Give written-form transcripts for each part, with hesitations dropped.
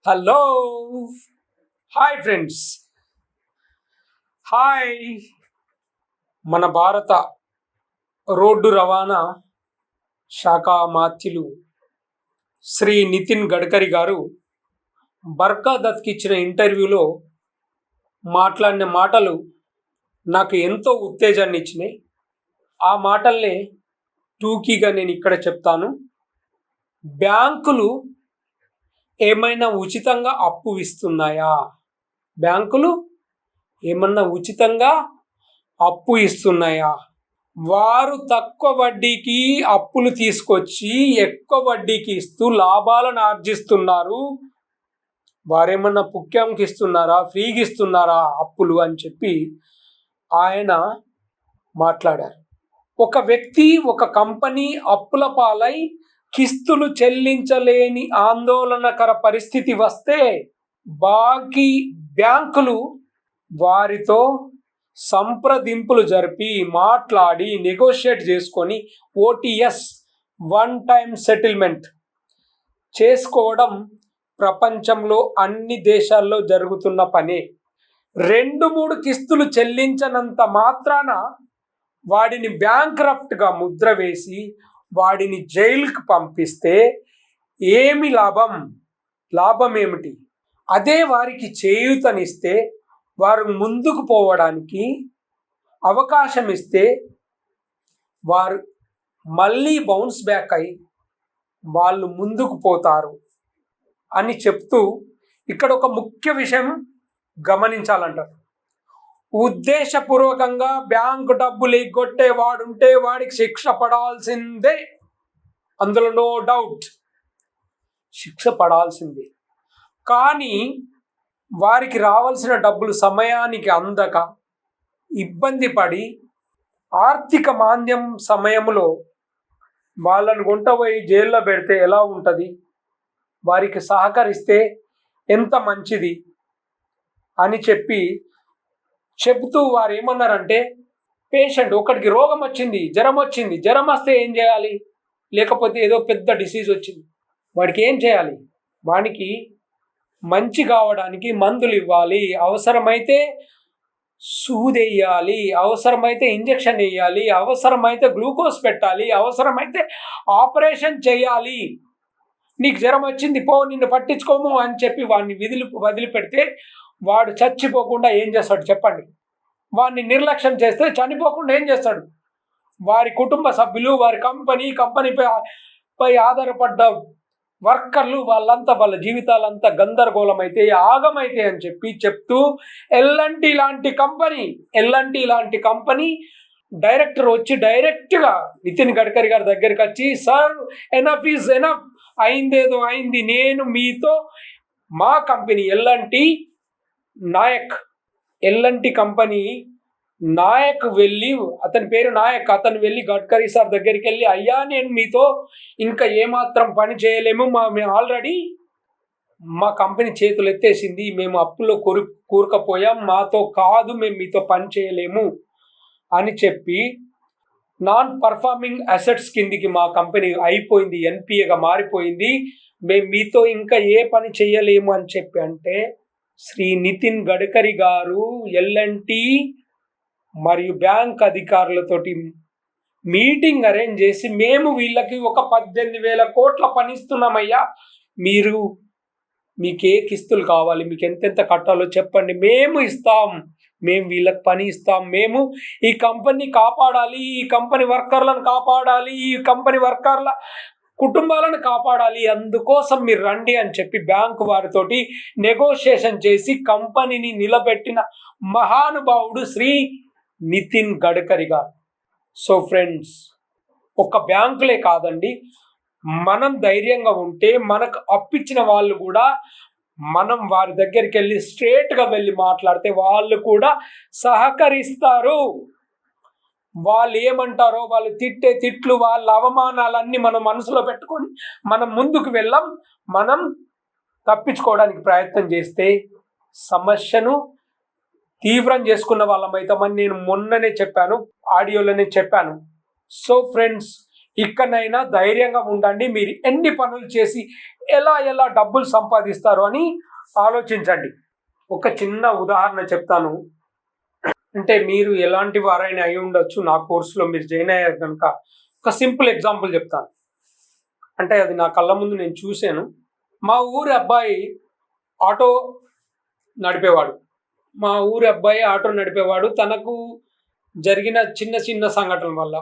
Hello hi friends. Hi. మన భారత road రవాణా శాఖ మాత్యులు శ్రీ నితిన్ గడ్కరీ గారు బర్కా దత్కి ఇచ్చిన ఇంటర్వ్యూలో మాట్లాడిన మాటలు నాకు ఎంతో ఉత్తేజాన్ని ఇచ్చినాయి. ఆ మాటల్నే టూకీగా నేను ఇక్కడ చెప్తాను. బ్యాంకులు ఏమైనా ఉచితంగా అప్పు ఇస్తున్నాయా? బ్యాంకులు ఏమన్నా ఉచితంగా అప్పు ఇస్తున్నాయా? వారు తక్కువ వడ్డీకి అప్పులు తీసుకొచ్చి ఎక్కువ వడ్డీకి ఇస్తూ లాభాలను ఆర్జిస్తున్నారు. వారేమన్నా పుక్యాంకి ఇస్తున్నారా, ఫ్రీగా ఇస్తున్నారా అప్పులు అని చెప్పి ఆయన మాట్లాడారు. ఒక వ్యక్తి, ఒక కంపెనీ అప్పుల పాలై కిస్తులు చెల్లించలేని ఆందోళనకర పరిస్థితి వస్తే బాకీ బ్యాంకులు వారితో సంప్రదింపులు జరిపి మాట్లాడి నెగోషియేట్ చేసుకొని ఓటీఎస్ వన్ టైం సెటిల్మెంట్ చేసుకోవడం ప్రపంచంలో అన్ని దేశాల్లో జరుగుతున్న పనే. 2-3 కిస్తులు చెల్లించనంత మాత్రాన వాడిని బ్యాంక్రప్ట్గా ముద్ర వేసి వాడిని జైలుకి పంపిస్తే ఏమి లాభం? లాభం ఏమిటి? అదే వారికి చేయూతనిస్తే, వారు ముందుకు పోవడానికి అవకాశం ఇస్తే వారు మళ్ళీ బౌన్స్ బ్యాక్ అయి వాళ్ళు ముందుకు పోతారు అని చెప్తూ ఇక్కడ ఒక ముఖ్య విషయం గమనించాలంటారు. ఉద్దేశపూర్వకంగా బ్యాంకు డబ్బులు ఎగ్గొట్టే వాడుంటే వాడికి శిక్ష పడాల్సిందే, అందులో నో డౌట్, శిక్ష పడాల్సిందే. కానీ వారికి రావాల్సిన డబ్బులు సమయానికి అందక ఇబ్బంది పడి ఆర్థిక మాంద్యం సమయంలో వాళ్ళను గుంటపోయి జైల్లో పెడితే ఎలా ఉంటుంది? వారికి సహకరిస్తే ఎంత మంచిది అని చెబుతూ వారు ఏమన్నారంటే, పేషెంట్ ఒకడికి రోగం వచ్చింది, జ్వరం వచ్చింది, జ్వరం వస్తే ఏం చేయాలి? లేకపోతే ఏదో పెద్ద డిసీజ్ వచ్చింది, వాడికి ఏం చేయాలి? వానికి మంచి కావడానికి మందులు ఇవ్వాలి, అవసరమైతే సూదెయ్యాలి, అవసరమైతే ఇంజెక్షన్ వేయాలి, అవసరమైతే గ్లూకోజ్ పెట్టాలి, అవసరమైతే ఆపరేషన్ చేయాలి. నీకు జ్వరం వచ్చింది, పో, నిన్ను పట్టించుకోము అని చెప్పి వాడిని వదిలిపెడితే వాడు చచ్చిపోకుండా ఏం చేస్తాడు చెప్పండి? వాడిని నిర్లక్ష్యం చేస్తే చనిపోకుండా ఏం చేస్తాడు? వారి కుటుంబ సభ్యులు, వారి కంపెనీపై ఆధారపడ్డ వర్కర్లు వాళ్ళంతా వాళ్ళ జీవితాలంతా గందరగోళమైతే, ఆగమైతే అని చెప్తూ ఎల్ఎన్టీ లాంటి కంపెనీ డైరెక్టర్ వచ్చి డైరెక్ట్గా నితిన్ గడ్కరీ గారి దగ్గరికి వచ్చి, సార్ ఎనఫ్ ఈజ్ ఎనఫ్, అయిందేదో అయింది, నేను మీతో మా కంపెనీ ఎల్ఎన్టీ కంపెనీ నాయక్ వెళ్ళి, అతని పేరు నాయక్, అతను వెళ్ళి గడ్కరీ సార్ దగ్గరికి వెళ్ళి, అయ్యా నేను మీతో ఇంకా ఏమాత్రం పని చేయలేము, మేము ఆల్రెడీ మా కంపెనీ చేతులు ఎత్తేసింది, మేము అప్పులో కూరుకుపోయాం, మాతో కాదు, మేము మీతో పని చేయలేము అని చెప్పి నాన్ పర్ఫార్మింగ్ అసెట్స్ కిందికి మా కంపెనీ అయిపోయింది, ఎన్పిఏగా మారిపోయింది, మేము మీతో ఇంకా ఏ పని చేయలేము అని చెప్పి అంటే, శ్రీ నితిన్ గడ్కరీ గారు ఎల్ఎన్టీ మరియు బ్యాంక్ అధికారులతోటి మీటింగ్ అరేంజ్ చేసి, మేము వీళ్ళకి ఒక 18,000 కోట్ల పని ఇస్తున్నామయ్యా, మీకు ఏ కిస్తులు కావాలి, మీకు ఎంతెంత కట్టాలో చెప్పండి, మేము ఇస్తాం, మేము వీళ్ళకి పని ఇస్తాం, మేము ఈ కంపెనీ కాపాడాలి, ఈ కంపెనీ వర్కర్లను కాపాడాలి, ఈ కంపెనీ వర్కర్ల కుటుంబాలను కాపాడాలి, అందుకోసం మీరు రండి అని చెప్పి బ్యాంకు వారితోటి నెగోషియేషన్ చేసి కంపెనీని నిలబెట్టిన మహానుభావుడు శ్రీ నితిన్ గడ్కరీ గారు. సో ఫ్రెండ్స్, ఒక బ్యాంకులే కాదండి, మనం ధైర్యంగా ఉంటే మనకు అప్పిచ్చిన వాళ్ళు కూడా మనం వారి దగ్గరికి వెళ్ళి స్ట్రేట్గా వెళ్ళి మాట్లాడితే వాళ్ళు కూడా సహకరిస్తారు. వాళ్ళు ఏమంటారో, వాళ్ళు తిట్టే తిట్లు, వాళ్ళ అవమానాలన్నీ మనం మనసులో పెట్టుకొని మనం ముందుకు మనం తప్పించుకోవడానికి ప్రయత్నం చేస్తే సమస్యను తీవ్రం చేసుకున్న వాళ్ళమైతామని నేను మొన్ననే చెప్పాను, ఆడియోలోనే చెప్పాను. సో ఫ్రెండ్స్, ఇక్కడైనా ధైర్యంగా ఉండండి. మీరు ఎన్ని పనులు చేసి ఎలా డబ్బులు సంపాదిస్తారు అని ఆలోచించండి. ఒక చిన్న ఉదాహరణ చెప్తాను. అంటే మీరు ఎలాంటి వారైనా అయి ఉండొచ్చు. నా కోర్సులో మీరు జాయిన్ అయ్యారు కనుక ఒక సింపుల్ ఎగ్జాంపుల్ చెప్తాను. అంటే అది నా కళ్ళ ముందు నేను చూశాను. మా ఊరి అబ్బాయి ఆటో నడిపేవాడు. తనకు జరిగిన చిన్న సంఘటనల వల్ల,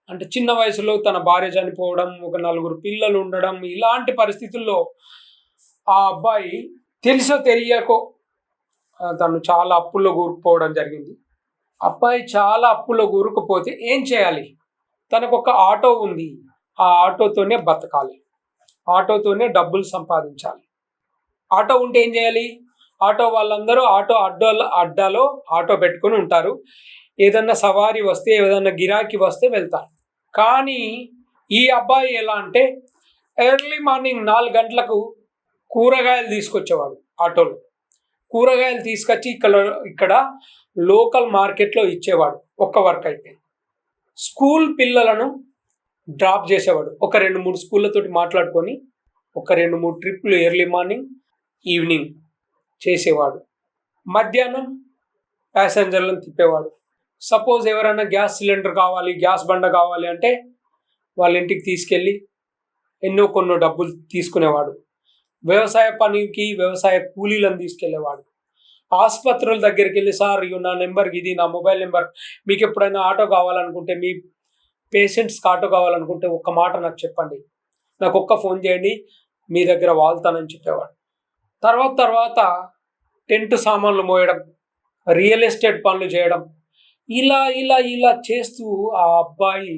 అంటే చిన్న వయసులో తన భార్య చనిపోవడం, ఒక 4 పిల్లలు ఉండడం, ఇలాంటి పరిస్థితుల్లో ఆ అబ్బాయి తెలుసో తెలియకో తను చాలా అప్పుల్లో కూరుకుపోవడం జరిగింది. అబ్బాయి చాలా అప్పుల్లో కూరుకుపోతే ఏం చేయాలి? తనకు ఒక ఆటో ఉంది. ఆ ఆటోతోనే బతకాలి. ఆటోతోనే డబ్బులు సంపాదించాలి. ఆటో ఉంటే ఏం చేయాలి? ఆటో వాళ్ళందరూ అడ్డాలో ఆటో పెట్టుకొని ఉంటారు. ఏదన్నా సవారీ వస్తే, ఏదన్నా గిరాకీ వస్తే వెళ్తారు. కానీ ఈ అబ్బాయి ఎలా అంటే ఎర్లీ మార్నింగ్ 4 గంటలకు కూరగాయలు తీసుకొచ్చేవాడు ఆటోలో. కూరగాయలు తీసుకొచ్చి ఇక్కడ లోకల్ మార్కెట్లో ఇచ్చేవాడు. ఒక్క వర్క్ అయితే స్కూల్ పిల్లలను డ్రాప్ చేసేవాడు. ఒక 2-3 స్కూళ్ళతోటి మాట్లాడుకొని ఒక 2-3 ట్రిప్పులు ఎర్లీ మార్నింగ్, ఈవినింగ్ చేసేవాడు. మధ్యాహ్నం ప్యాసింజర్లను తిప్పేవాడు. సపోజ్ ఎవరైనా గ్యాస్ సిలిండర్ కావాలి, గ్యాస్ బండ కావాలి అంటే వాళ్ళ ఇంటికి తీసుకెళ్ళి కొన్ని డబ్బులు తీసుకునేవాడు. వ్యవసాయ పనికి వ్యవసాయ కూలీలను తీసుకెళ్లేవాడు. ఆసుపత్రుల దగ్గరికి వెళ్ళి, సార్ నా నెంబర్ ఇది, నా మొబైల్ నెంబర్, మీకు ఎప్పుడైనా ఆటో కావాలనుకుంటే, మీ పేషెంట్స్కి ఆటో కావాలనుకుంటే ఒక్క మాట నాకు చెప్పండి, నాకు ఒక్క ఫోన్ చేయండి, మీ దగ్గర వాళ్తానని చెప్పేవాడు. తర్వాత టెంట్ సామాన్లు మోయడం, రియల్ ఎస్టేట్ పనులు చేయడం, ఇలా చేస్తూ ఆ అబ్బాయి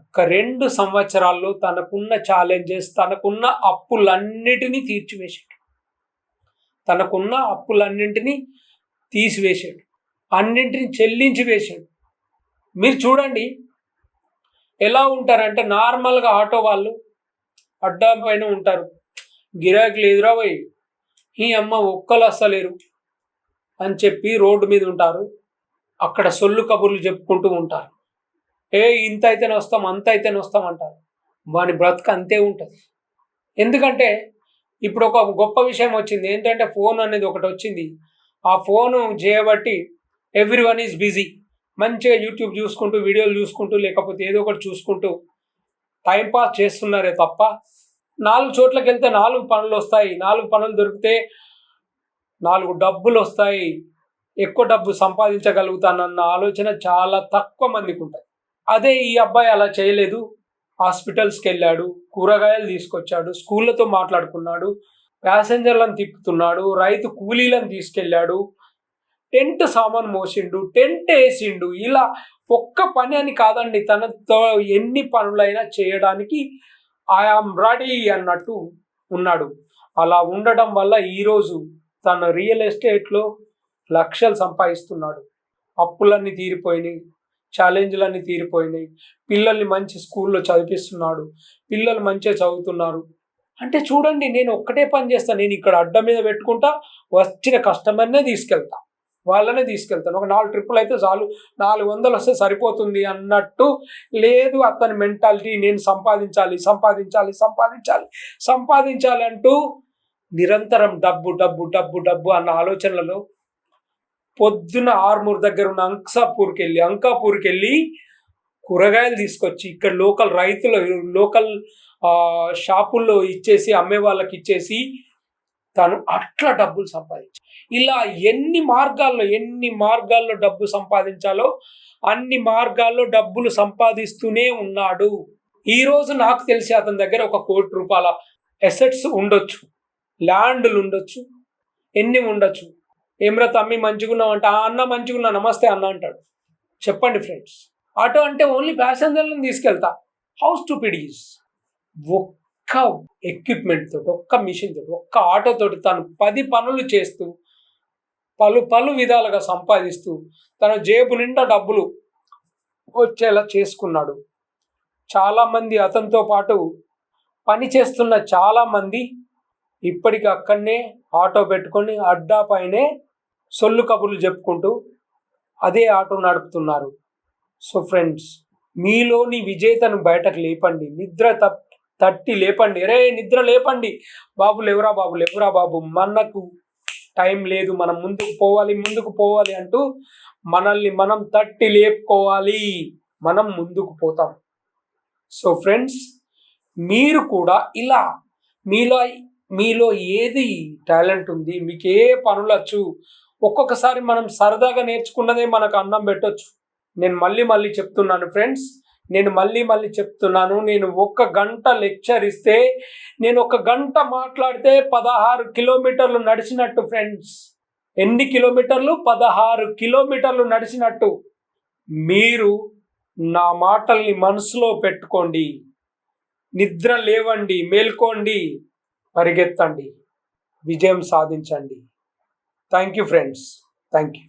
ఒక 2 సంవత్సరాల్లో తనకున్న ఛాలెంజెస్, తనకున్న అప్పులన్నిటినీ తీసివేశాడు. అన్నింటినీ చెల్లించి వేశాడు. మీరు చూడండి ఎలా ఉంటారంటే, నార్మల్గా ఆటో వాళ్ళు అడ్డా పైన ఉంటారు. గిరాకీలు ఎదురపోయి ఈ అమ్మ ఒక్కలు వస్తలేరు అని చెప్పి రోడ్డు మీద ఉంటారు. అక్కడ సొల్లు కబుర్లు చెప్పుకుంటూ ఉంటారు. ఇంత అయితేనే వస్తాం, అంత అయితేనే వస్తాం అంటారు. వాని బ్రతుకు అంతే ఉంటుంది. ఎందుకంటే ఇప్పుడు ఒక గొప్ప విషయం వచ్చింది. ఏంటంటే ఫోన్ అనేది ఒకటి వచ్చింది. ఆ ఫోను చేయబట్టి ఎవ్రీవన్ ఈజ్ బిజీ. మంచిగా యూట్యూబ్ చూసుకుంటూ, వీడియోలు చూసుకుంటూ, లేకపోతే ఏదో ఒకటి చూసుకుంటూ టైంపాస్ చేస్తున్నారే తప్ప 4 చోట్లకి వెళ్తే 4 పనులు వస్తాయి, 4 పనులు దొరికితే 4 డబ్బులు వస్తాయి, ఎక్కువ డబ్బు సంపాదించగలుగుతానన్న ఆలోచన చాలా తక్కువ మందికి ఉంటుంది. అదే ఈ అబ్బాయి అలా చేయలేదు. హాస్పిటల్స్కి వెళ్ళాడు, కూరగాయలు తీసుకొచ్చాడు, స్కూళ్ళతో మాట్లాడుకున్నాడు, ప్యాసింజర్లను తిప్పుతున్నాడు, రైతు కూలీలను తీసుకెళ్ళాడు, టెంట్ సామాన్ మోసిండు, టెంట్ వేసిండు. ఇలా ఒక్క పని అని కాదండి, తనతో ఎన్ని పనులైనా చేయడానికి ఐఆమ్ రెడీ అన్నట్టు ఉన్నాడు. అలా ఉండడం వల్ల ఈరోజు తన రియల్ ఎస్టేట్లో లక్షలు సంపాదిస్తున్నాడు. అప్పులన్నీ తీరిపోయినాయి, ఛాలెంజ్లన్నీ తీరిపోయినాయి, పిల్లల్ని మంచి స్కూల్లో చదివిస్తున్నాడు, పిల్లలు మంచిగా చదువుతున్నారు. అంటే చూడండి, నేను ఒక్కటే పని చేస్తాను. నేను ఇక్కడ అడ్డ మీద పెట్టుకుంటా, వచ్చిన కస్టమర్నే వాళ్ళనే తీసుకెళ్తాను. ఒక 4 ట్రిప్పులు అయితే చాలు, 400 వస్తే సరిపోతుంది అన్నట్టు లేదు అతని మెంటాలిటీ. నేను సంపాదించాలి అంటూ నిరంతరం డబ్బు అన్న ఆలోచనలలో పొద్దున ఆర్మూర్ దగ్గర ఉన్న అంకాపూర్కి వెళ్ళి కూరగాయలు తీసుకొచ్చి ఇక్కడ లోకల్ షాపుల్లో ఇచ్చేసి, అమ్మే వాళ్ళకి ఇచ్చేసి తను అట్లా డబ్బులు సంపాదించాలి. ఇలా ఎన్ని మార్గాల్లో డబ్బు సంపాదించాలో అన్ని మార్గాల్లో డబ్బులు సంపాదిస్తూనే ఉన్నాడు. ఈరోజు నాకు తెలిసి అతని దగ్గర ఒక 1 కోటి రూపాయల అసెట్స్ ఉండొచ్చు, ల్యాండ్లు ఉండొచ్చు, ఎన్ని ఉండొచ్చు. ఏమ్రా తమ్మి మంచిగున్నావు అంటే, అన్న మంచిగున్నా, నమస్తే అన్న అంటాడు. చెప్పండి ఫ్రెండ్స్, ఆటో అంటే ఓన్లీ ప్యాసింజర్లను తీసుకెళ్తా. How stupid is. ఒక్క ఎక్విప్మెంట్ తోటి, ఒక్క మిషన్ తోటి, ఒక్క ఆటో తోటి తను 10 పనులు చేస్తూ పలు విధాలుగా సంపాదిస్తూ తన జేబు నిండా డబ్బులు వచ్చేలా చేసుకున్నాడు. చాలామంది అతనితో పాటు పని చేస్తున్న చాలామంది ఇప్పటికీ అక్కడనే ఆటో పెట్టుకొని అడ్డా పైనే సొల్లు కబుర్లు చెప్పుకుంటూ అదే ఆటో నడుపుతున్నారు. సో ఫ్రెండ్స్, మీలోని విజేతను బయటకు లేపండి. నిద్ర తట్టి లేపండి. రే నిద్ర లేపండి, బాబు లేవురా బాబు, లేవురా బాబు, మనకు టైం లేదు, మనం ముందుకు పోవాలి అంటూ మనల్ని మనం తట్టి లేపుకోవాలి. మనం ముందుకు పోతాం. సో ఫ్రెండ్స్, మీరు కూడా ఇలా మీలో ఏది టాలెంట్ ఉంది, మీకు ఏ పనులొచ్చు, ఒక్కొక్కసారి మనం సరదాగా నేర్చుకున్నదే మనకు అన్నం పెట్టొచ్చు. నేను మళ్ళీ చెప్తున్నాను ఫ్రెండ్స్, నేను మళ్ళీ చెప్తున్నాను. నేను 1 గంట లెక్చర్ ఇస్తే, నేను 1 గంట మాట్లాడితే 16 కిలోమీటర్లు నడిచినట్టు ఫ్రెండ్స్. ఎన్ని కిలోమీటర్లు? 16 కిలోమీటర్లు నడిచినట్టు. మీరు నా మాటల్ని మనసులో పెట్టుకోండి. నిద్ర లేవండి, మేల్కోండి, పరిగెత్తండి, విజయం సాధించండి. Thank you friends. Thank you.